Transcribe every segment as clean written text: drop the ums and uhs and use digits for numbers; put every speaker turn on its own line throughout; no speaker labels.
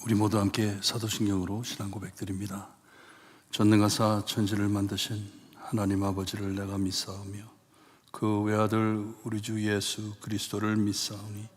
우리 모두 함께 사도신경으로 신앙 고백드립니다. 전능하사 천지를 만드신 하나님 아버지를 내가 믿사오며 그 외아들 우리 주 예수 그리스도를 믿사오니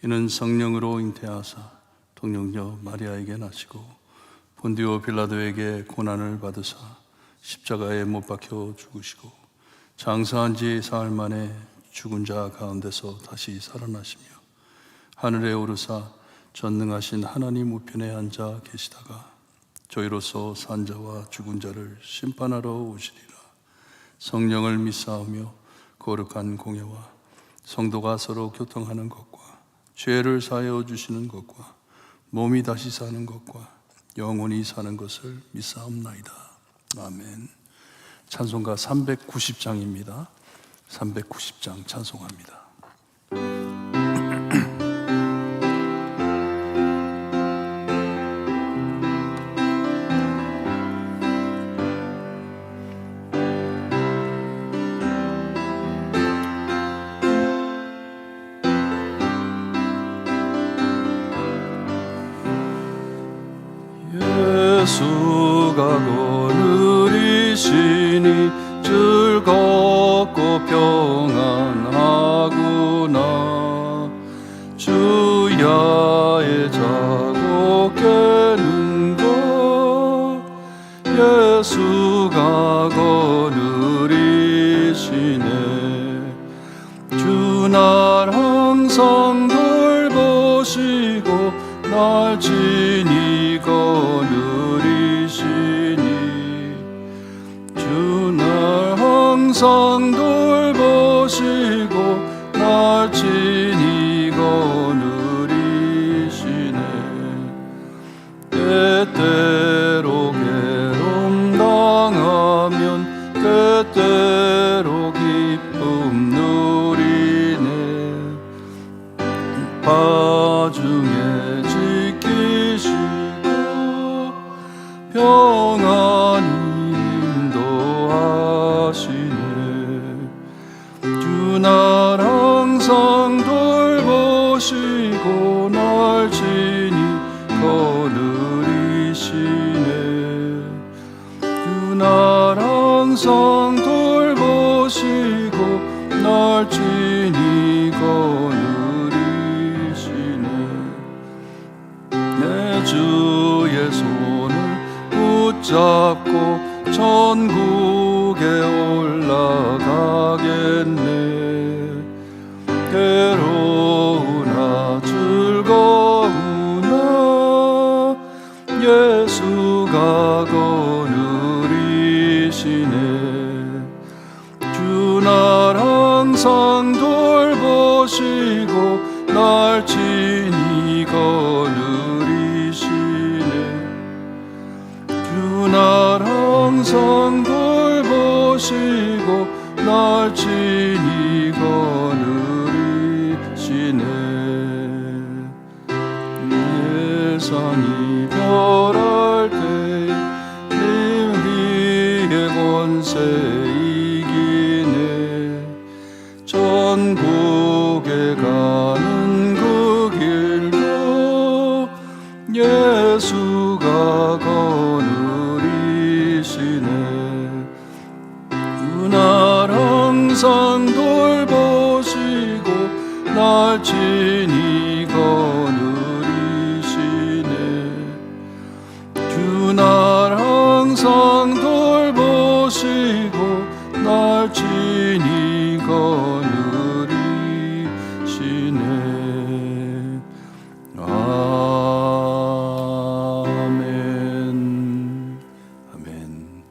이는 성령으로 잉태하사 동정녀 마리아에게 나시고 본디오 빌라도에게 고난을 받으사 십자가에 못 박혀 죽으시고 장사한 지 사흘 만에 죽은 자 가운데서 다시 살아나시며 하늘에 오르사 전능하신 하나님 우편에 앉아 계시다가 저희로서 산 자와 죽은 자를 심판하러 오시리라. 성령을 믿사오며 거룩한 공예와 성도가 서로 교통하는 것과 죄를 사하여 주시는 것과 몸이 다시 사는 것과 영원히 사는 것을 믿사옵나이다. 아멘. 찬송가 390장입니다. 390장 찬송합니다. 예수가 거느리시니 즐겁고 평안하구나. 주야의 자고 깨는 것 예수가 거느리시네. 주 날 항상 돌보시고 날 친히 거느리시니 주 날 항상 돌보시고 날 친히 거느리시네. 때때로 괴로움 당하면 때때로 기쁨 누리네. 바중에 지키시고 평안히 인도하시네. 주 날 항상 돌보시고 날 친히 거느리시네. 주 날 항상 돌보시고 날 친히 거느리시네. 내 주의 손을 붙잡고 천국에 올라가겠네. 괴로우나 즐거우나 예수가 거느리시네. 주 날 항상 돌보시고 날 친히 거느리시네. 주 날 항상 돌보시고 날 친히 거느리시네. 예산이 별할 때 우리의 권세 이기네. 전국에 가는 그 길도 예수가 거느리시네. 주 날 항상 돌보시고 날 친히 거느리시네. 주 날 항상 돌보시고 날 친히 거느리시네. 아멘. 아멘.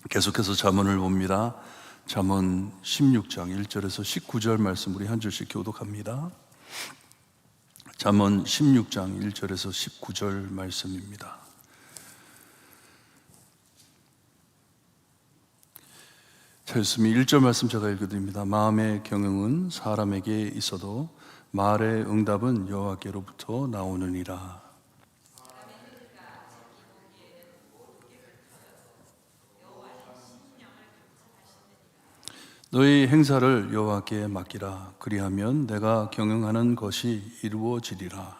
계속해서 잠언을 봅니다. 잠언 16장 1절에서 19절 말씀 우리 한 절씩 교독합니다. 잠언 16장 1절에서 19절 말씀입니다. 자, 있으면 1절 말씀 제가 읽어드립니다. 마음의 경영은 사람에게 있어도 말의 응답은 여호와께로부터 나오느니라. 너희 행사를 여호와께 맡기라. 그리하면 내가 경영하는 것이 이루어지리라.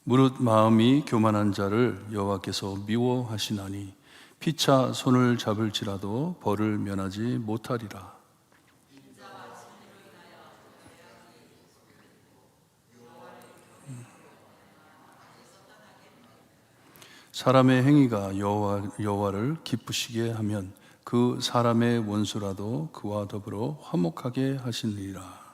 무릇 마음이 교만한 자를 여호와께서 미워하시나니 피차 손을 잡을지라도 벌을 면하지 못하리라. 사람의 행위가 여호와를 기쁘시게 하면 그 사람의 원수라도 그와 더불어 화목하게 하시느니라.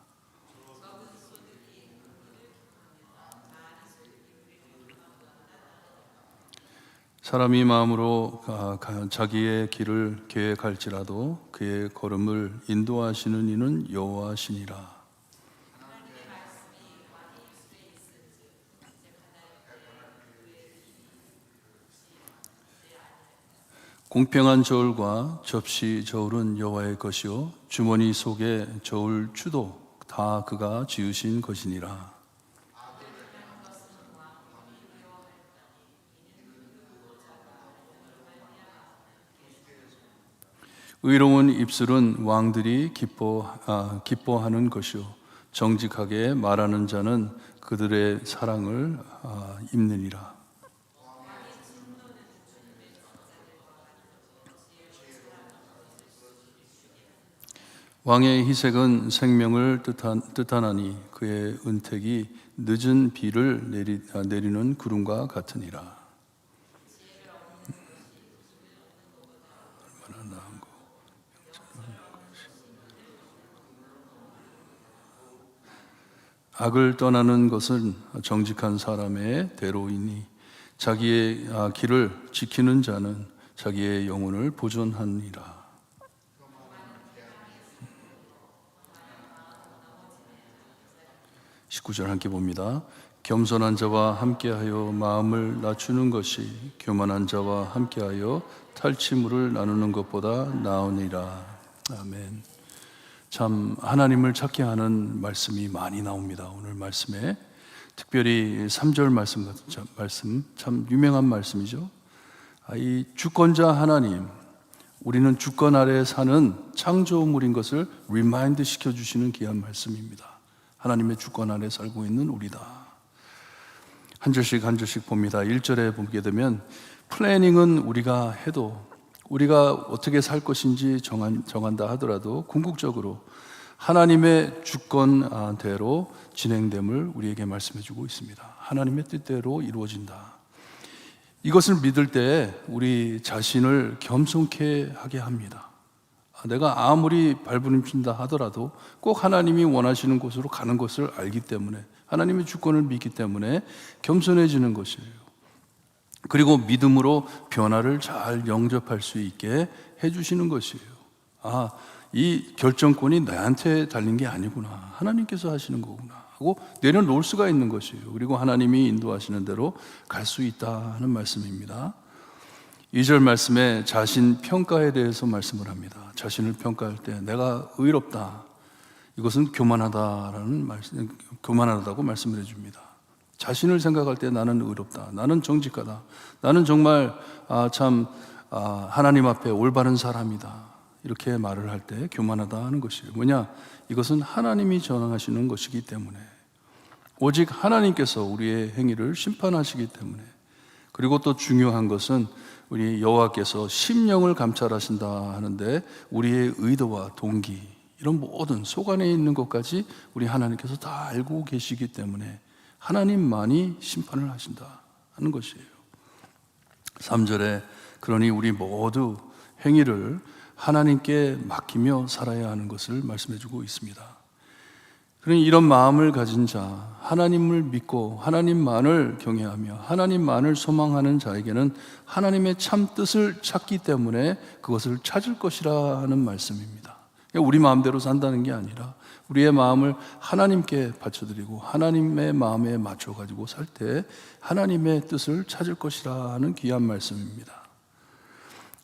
사람이 마음으로 자기의 길을 계획할지라도 그의 걸음을 인도하시는 이는 여호와시니라. 공평한 저울과 접시 저울은 여호와의 것이요 주머니 속에 저울 추도 다 그가 지으신 것이니라. 의로운 입술은 왕들이 기뻐하는 것이요 정직하게 말하는 자는 그들의 사랑을 입느니라. 왕의 희색은 생명을 뜻하나니 그의 은택이 늦은 비를 내리는 구름과 같으니라. 악을 떠나는 것은 정직한 사람의 대로이니 자기의 길을 지키는 자는 자기의 영혼을 보존하니라. 19절 함께 봅니다. 겸손한 자와 함께하여 마음을 낮추는 것이 교만한 자와 함께하여 탈취물을 나누는 것보다 나으니라. 아멘. 참 하나님을 찾게 하는 말씀이 많이 나옵니다. 오늘 말씀에 특별히 3절 말씀 참 유명한 말씀이죠. 이 주권자 하나님, 우리는 주권 아래 사는 창조물인 것을 리마인드 시켜주시는 귀한 말씀입니다. 하나님의 주권 아래 살고 있는 우리다. 한 절씩 한 절씩 봅니다. 1절에 보게 되면 플래닝은 우리가 해도 우리가 어떻게 살 것인지 정한다 하더라도 궁극적으로 하나님의 주권대로 진행됨을 우리에게 말씀해 주고 있습니다. 하나님의 뜻대로 이루어진다. 이것을 믿을 때 우리 자신을 겸손케 하게 합니다. 내가 아무리 발부림친다 하더라도 꼭 하나님이 원하시는 곳으로 가는 것을 알기 때문에 하나님의 주권을 믿기 때문에 겸손해지는 것이에요. 그리고 믿음으로 변화를 잘 영접할 수 있게 해주시는 것이에요. 이 결정권이 나한테 달린 게 아니구나. 하나님께서 하시는 거구나 하고 내려놓을 수가 있는 것이에요. 그리고 하나님이 인도하시는 대로 갈 수 있다 하는 말씀입니다. 2절 말씀에 자신 평가에 대해서 말씀을 합니다. 자신을 평가할 때 내가 의롭다. 이것은 교만하다고 말씀을 해줍니다. 자신을 생각할 때 나는 의롭다. 나는 정직하다. 나는 정말 하나님 앞에 올바른 사람이다. 이렇게 말을 할 때 교만하다 하는 것이에요. 뭐냐? 이것은 하나님이 전하시는 것이기 때문에 오직 하나님께서 우리의 행위를 심판하시기 때문에 그리고 또 중요한 것은 우리 여호와께서 심령을 감찰하신다 하는데 우리의 의도와 동기 이런 모든 속 안에 있는 것까지 우리 하나님께서 다 알고 계시기 때문에 하나님만이 심판을 하신다 하는 것이에요. 3절에 그러니 우리 모두 행위를 하나님께 맡기며 살아야 하는 것을 말씀해 주고 있습니다. 그러니 이런 마음을 가진 자, 하나님을 믿고 하나님만을 경외하며 하나님만을 소망하는 자에게는 하나님의 참 뜻을 찾기 때문에 그것을 찾을 것이라 하는 말씀입니다. 우리 마음대로 산다는 게 아니라 우리의 마음을 하나님께 바쳐드리고 하나님의 마음에 맞춰가지고 살 때 하나님의 뜻을 찾을 것이라 하는 귀한 말씀입니다.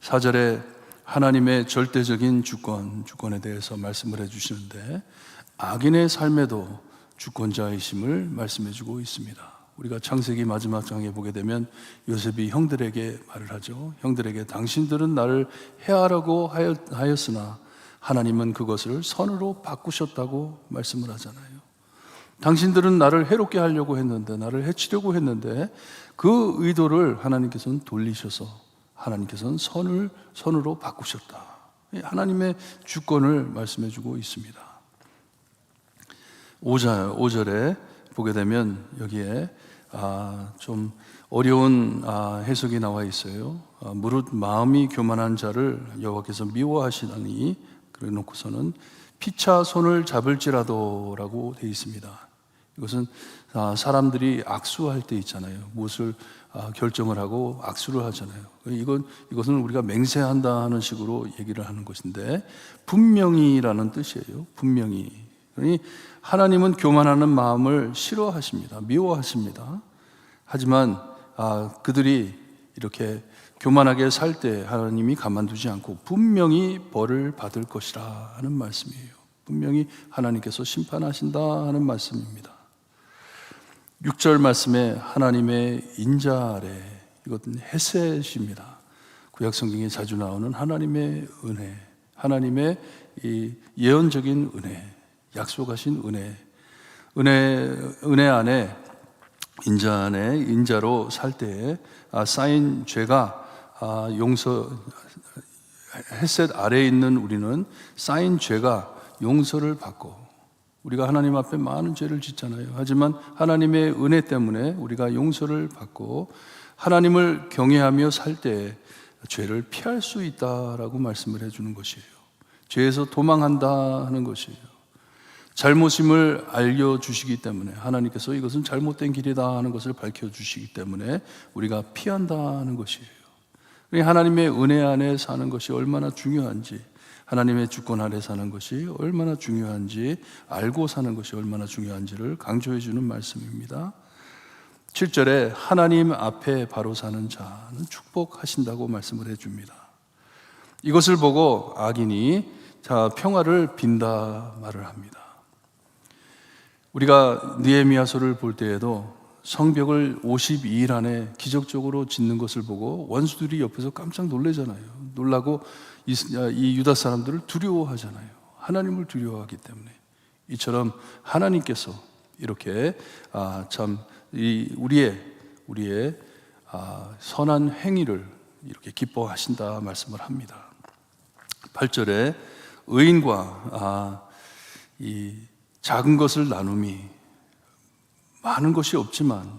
4절에 하나님의 절대적인 주권에 대해서 말씀을 해주시는데 악인의 삶에도 주권자이심을 말씀해 주고 있습니다. 우리가 창세기 마지막 장에 보게 되면 요셉이 형들에게 말을 하죠. 형들에게 당신들은 나를 해하라고 하였으나 하나님은 그것을 선으로 바꾸셨다고 말씀을 하잖아요. 당신들은 나를 해롭게 하려고 했는데, 나를 해치려고 했는데 그 의도를 하나님께서는 돌리셔서 하나님께서는 선으로 바꾸셨다. 하나님의 주권을 말씀해 주고 있습니다. 5절에 보게 되면 여기에 좀 어려운 해석이 나와 있어요. 무릇 마음이 교만한 자를 여호와께서 미워하시다니, 그래 놓고서는 피차 손을 잡을지라도 라고 되어 있습니다. 이것은 사람들이 악수할 때 있잖아요. 무엇을 결정을 하고 악수를 하잖아요. 이것은 우리가 맹세한다 하는 식으로 얘기를 하는 것인데, 분명히라는 뜻이에요. 분명히. 그러니 하나님은 교만하는 마음을 싫어하십니다. 미워하십니다. 하지만 그들이 이렇게 교만하게 살 때 하나님이 가만두지 않고 분명히 벌을 받을 것이라 하는 말씀이에요. 분명히 하나님께서 심판하신다 하는 말씀입니다. 6절 말씀에 하나님의 인자 아래, 이것은 헤셋입니다. 구약 성경에 자주 나오는 하나님의 은혜, 하나님의 이 예언적인 은혜, 약속하신 은혜 안에, 인자 안에, 인자로 살 때에 쌓인 죄가 헤셋 아래에 있는 우리는 쌓인 죄가 용서를 받고, 우리가 하나님 앞에 많은 죄를 짓잖아요. 하지만 하나님의 은혜 때문에 우리가 용서를 받고 하나님을 경외하며 살 때 죄를 피할 수 있다라고 말씀을 해주는 것이에요. 죄에서 도망한다 하는 것이에요. 잘못임을 알려주시기 때문에, 하나님께서 이것은 잘못된 길이다 하는 것을 밝혀주시기 때문에 우리가 피한다 하는 것이에요. 하나님의 은혜 안에 사는 것이 얼마나 중요한지, 하나님의 주권 아래 사는 것이 얼마나 중요한지, 알고 사는 것이 얼마나 중요한지를 강조해 주는 말씀입니다. 7절에 하나님 앞에 바로 사는 자는 축복하신다고 말씀을 해줍니다. 이것을 보고 악인이 평화를 빈다 말을 합니다. 우리가 느헤미야서를 볼 때에도 성벽을 52일 안에 기적적으로 짓는 것을 보고 원수들이 옆에서 깜짝 놀라잖아요. 놀라고 이 유다 사람들을 두려워하잖아요. 하나님을 두려워하기 때문에. 이처럼 하나님께서 이렇게 우리의 선한 행위를 이렇게 기뻐하신다 말씀을 합니다. 8절에 의인과 이 작은 것을 나눔이, 많은 것이 없지만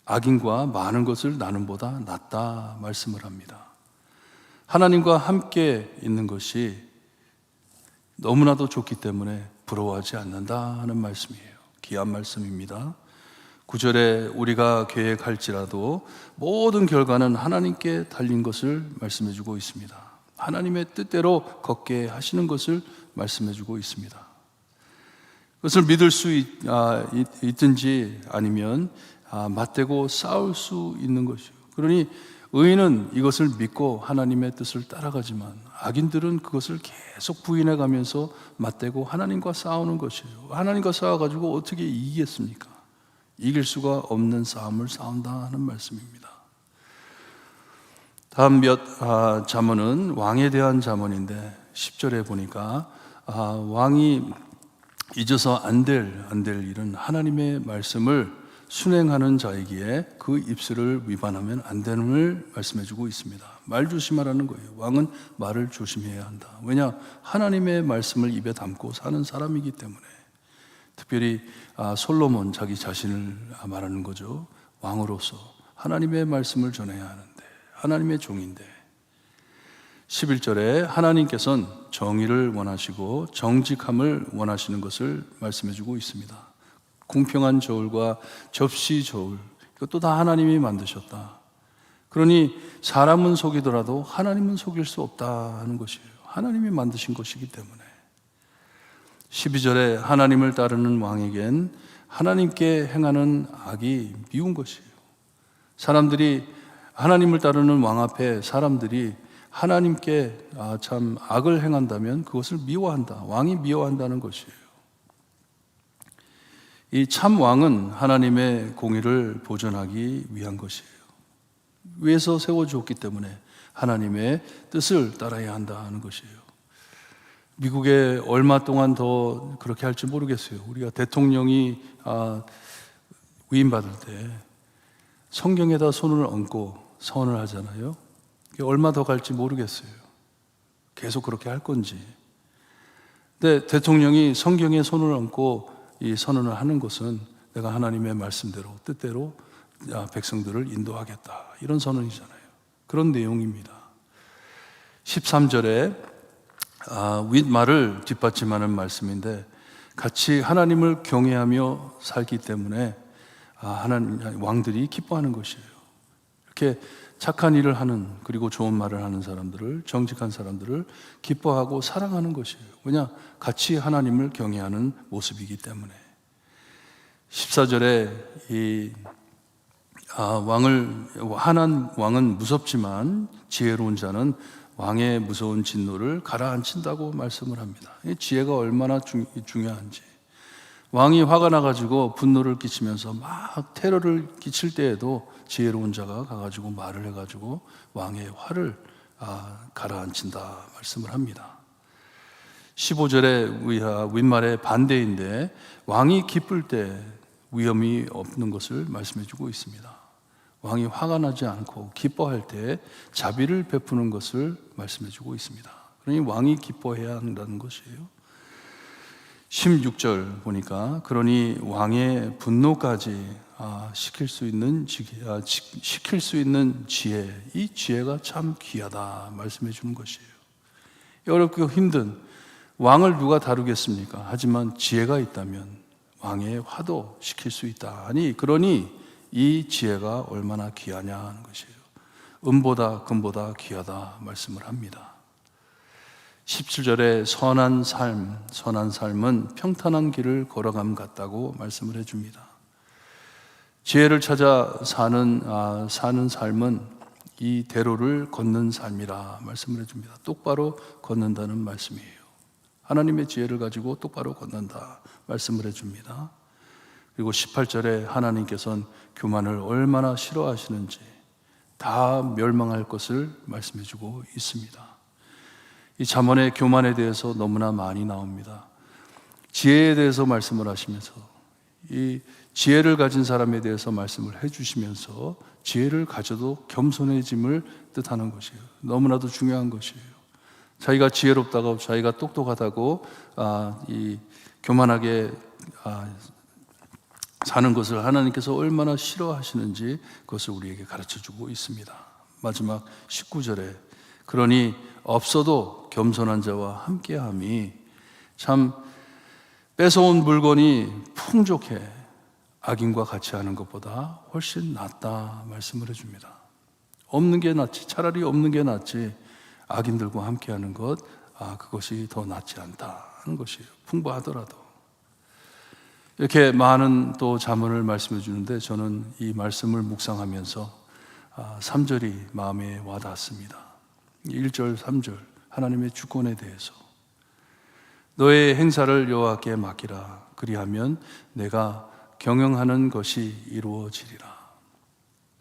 악인과 많은 것을 나눔보다 낫다 말씀을 합니다. 하나님과 함께 있는 것이 너무나도 좋기 때문에 부러워하지 않는다 하는 말씀이에요. 귀한 말씀입니다. 9절에 우리가 계획할지라도 모든 결과는 하나님께 달린 것을 말씀해 주고 있습니다. 하나님의 뜻대로 걷게 하시는 것을 말씀해 주고 있습니다. 그것을 믿을 수 있든지 아니면 맞대고 싸울 수 있는 것이요. 그러니 의인은 이것을 믿고 하나님의 뜻을 따라가지만 악인들은 그것을 계속 부인해 가면서 맞대고 하나님과 싸우는 것이에요. 하나님과 싸워가지고 어떻게 이기겠습니까? 이길 수가 없는 싸움을 싸운다 하는 말씀입니다. 다음 잠언은 왕에 대한 잠언인데 10절에 보니까 왕이 잊어서 안 될 일은 하나님의 말씀을 순행하는 자이기에 그 입술을 위반하면 안 되는을 말씀해주고 있습니다. 말 조심하라는 거예요. 왕은 말을 조심해야 한다. 왜냐? 하나님의 말씀을 입에 담고 사는 사람이기 때문에. 특별히 솔로몬 자기 자신을 말하는 거죠. 왕으로서 하나님의 말씀을 전해야 하는데, 하나님의 종인데. 11절에 하나님께서는 정의를 원하시고 정직함을 원하시는 것을 말씀해주고 있습니다. 공평한 저울과 접시 저울, 이것도 다 하나님이 만드셨다. 그러니 사람은 속이더라도 하나님은 속일 수 없다 하는 것이에요. 하나님이 만드신 것이기 때문에. 12절에 하나님을 따르는 왕에겐 하나님께 행하는 악이 미운 것이에요. 사람들이 하나님을 따르는 왕 앞에 사람들이 하나님께 참 악을 행한다면 그것을 미워한다. 왕이 미워한다는 것이에요. 이 참 왕은 하나님의 공의를 보존하기 위한 것이에요. 위에서 세워주었기 때문에 하나님의 뜻을 따라야 한다 하는 것이에요. 미국에 얼마 동안 더 그렇게 할지 모르겠어요. 우리가 대통령이 위임받을 때 성경에다 손을 얹고 선언을 하잖아요. 얼마 더 갈지 모르겠어요. 계속 그렇게 할 건지. 근데 대통령이 성경에 손을 얹고 이 선언을 하는 것은 내가 하나님의 말씀대로 뜻대로 백성들을 인도하겠다, 이런 선언이잖아요. 그런 내용입니다. 13절에 윗말을 뒷받침하는 말씀인데, 같이 하나님을 경외하며 살기 때문에 하나님 왕들이 기뻐하는 것이에요. 이렇게 착한 일을 하는, 그리고 좋은 말을 하는 사람들을, 정직한 사람들을 기뻐하고 사랑하는 것이에요. 왜냐? 같이 하나님을 경외하는 모습이기 때문에. 14절에 한한 왕은 무섭지만 지혜로운 자는 왕의 무서운 진노를 가라앉힌다고 말씀을 합니다. 이 지혜가 얼마나 중요한지. 왕이 화가 나가지고 분노를 끼치면서 막 테러를 끼칠 때에도 지혜로운 자가 가가지고 말을 해가지고 왕의 화를 가라앉힌다 말씀을 합니다. 15절에 윗말의 반대인데, 왕이 기쁠 때 위험이 없는 것을 말씀해주고 있습니다. 왕이 화가 나지 않고 기뻐할 때 자비를 베푸는 것을 말씀해주고 있습니다. 그러니 왕이 기뻐해야 한다는 것이에요. 16절 보니까, 그러니 왕의 분노까지 시킬 수 있는 지혜, 이 지혜가 참 귀하다 말씀해 주는 것이에요. 어렵고 힘든 왕을 누가 다루겠습니까? 하지만 지혜가 있다면 왕의 화도 시킬 수 있다. 그러니 이 지혜가 얼마나 귀하냐 하는 것이에요. 은보다 금보다 귀하다 말씀을 합니다. 17절에 선한 삶은 평탄한 길을 걸어감 같다고 말씀을 해줍니다. 지혜를 찾아 사는 삶은 이 대로를 걷는 삶이라 말씀을 해줍니다. 똑바로 걷는다는 말씀이에요. 하나님의 지혜를 가지고 똑바로 걷는다 말씀을 해줍니다. 그리고 18절에 하나님께서는 교만을 얼마나 싫어하시는지 다 멸망할 것을 말씀해주고 있습니다. 이 잠언의 교만에 대해서 너무나 많이 나옵니다. 지혜에 대해서 말씀을 하시면서, 이 지혜를 가진 사람에 대해서 말씀을 해주시면서, 지혜를 가져도 겸손해짐을 뜻하는 것이에요. 너무나도 중요한 것이에요. 자기가 지혜롭다고, 자기가 똑똑하다고 이 교만하게 사는 것을 하나님께서 얼마나 싫어하시는지 그것을 우리에게 가르쳐주고 있습니다. 마지막 19절에 그러니 없어도 겸손한 자와 함께함이, 참 뺏어온 물건이 풍족해 악인과 같이 하는 것보다 훨씬 낫다 말씀을 해줍니다. 없는 게 낫지, 차라리 없는 게 낫지 악인들과 함께하는 것, 그것이 더 낫지 않다 하는 것이에요. 풍부하더라도. 이렇게 많은 또 잠언을 말씀해 주는데, 저는 이 말씀을 묵상하면서 3절이 마음에 와닿습니다. 1절, 3절 하나님의 주권에 대해서, 너의 행사를 여호와께 맡기라, 그리하면 내가 경영하는 것이 이루어지리라.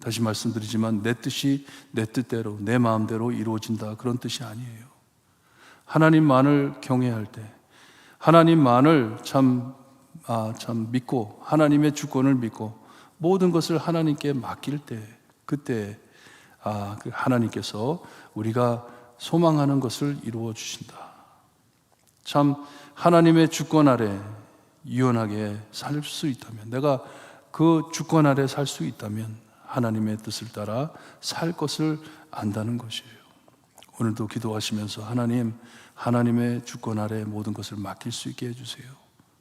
다시 말씀드리지만 내 뜻이 내 뜻대로 내 마음대로 이루어진다, 그런 뜻이 아니에요. 하나님만을 경외할 때, 하나님만을 참 믿고, 하나님의 주권을 믿고 모든 것을 하나님께 맡길 때, 그때 하나님께서 우리가 소망하는 것을 이루어 주신다. 참 하나님의 주권 아래 유연하게 살 수 있다면, 내가 그 주권 아래 살 수 있다면 하나님의 뜻을 따라 살 것을 안다는 것이에요. 오늘도 기도하시면서 하나님의 주권 아래 모든 것을 맡길 수 있게 해주세요.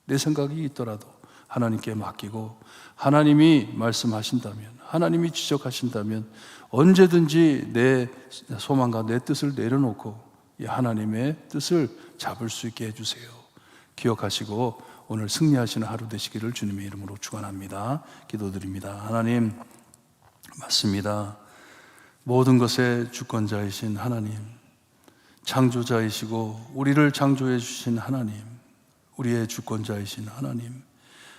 내 생각이 있더라도 하나님께 맡기고, 하나님이 말씀하신다면, 하나님이 지적하신다면 언제든지 내 소망과 내 뜻을 내려놓고 이 하나님의 뜻을 잡을 수 있게 해주세요. 기억하시고 오늘 승리하시는 하루 되시기를 주님의 이름으로 축원합니다. 기도드립니다. 하나님, 맞습니다. 모든 것의 주권자이신 하나님, 창조자이시고 우리를 창조해 주신 하나님, 우리의 주권자이신 하나님,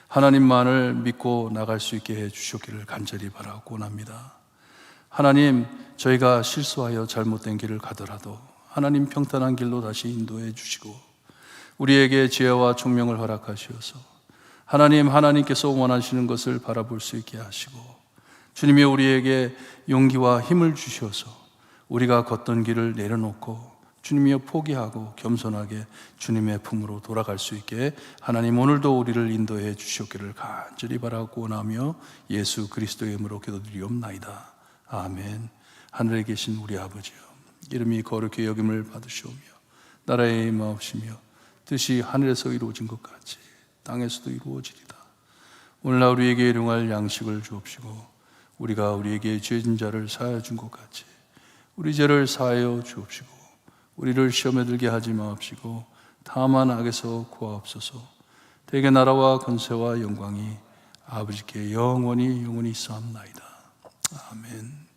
하나님만을 믿고 나갈 수 있게 해 주셨기를 간절히 바라고 원합니다. 하나님, 저희가 실수하여 잘못된 길을 가더라도 하나님 평탄한 길로 다시 인도해 주시고, 우리에게 지혜와 총명을 허락하시어서 하나님께서 원하시는 것을 바라볼 수 있게 하시고, 주님이 우리에게 용기와 힘을 주셔서 우리가 걷던 길을 내려놓고 주님이여 포기하고 겸손하게 주님의 품으로 돌아갈 수 있게 하나님 오늘도 우리를 인도해 주시옵기를 간절히 바라고 원하며 예수 그리스도의 이름으로 기도드리옵나이다. 아멘. 하늘에 계신 우리 아버지여, 이름이 거룩히 여김을 받으시오며 나라의 임하옵시며 뜻이 하늘에서 이루어진 것 같이 땅에서도 이루어지리다. 오늘날 우리에게 일용할 양식을 주옵시고 우리가 우리에게 죄진 자를 사하여 준 것 같이 우리 죄를 사하여 주옵시고 우리를 시험에 들게 하지 마옵시고 다만 악에서 구하옵소서. 대개 나라와 권세와 영광이 아버지께 영원히 있사옵나이다. 아멘.